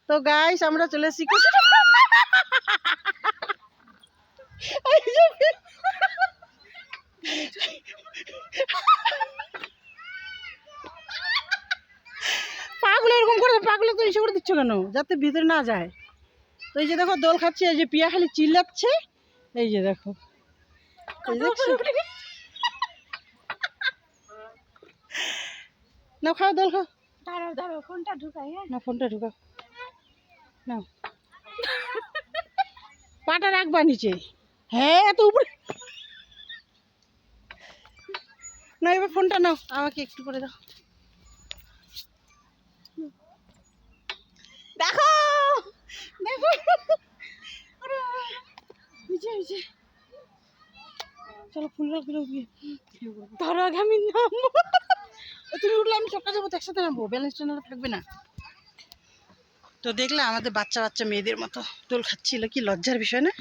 তো গাইস আমরা চলে এসেছি পাগুলো এরকম করে, পাগুলো তো এসে করে দিচ্ছ কেন যাতে ভিতরে না যায়? তো এই যে দেখো দোল খাচ্ছে, এই যে পিয়া খালি চিল্লাচ্ছে, এই যে দেখো, এই দেখছো না? খাও দোল খাও। দাঁড়াও ফোনটা ঢুকাই। না ফোনটা ঢুকাও না, পাটা রাখবা নিচে। হ্যাঁ এত উপরে না, এবার ফোনটা নাও, আমাকে একটু করে দাও। দেখো দেখো, চলো ফুলগুলো গিয়ে ধরো আগে আমি নামবো। তুমি উঠলে আমি চটকা যাবো, তো একসাথে নামবো, ব্যালেন্সটা না থাকবে না। তো দেখলে আমাদের বাচ্চা বাচ্চা মেয়েদের মতো দোল খাচ্ছিল, কি লজ্জার বিষয় না?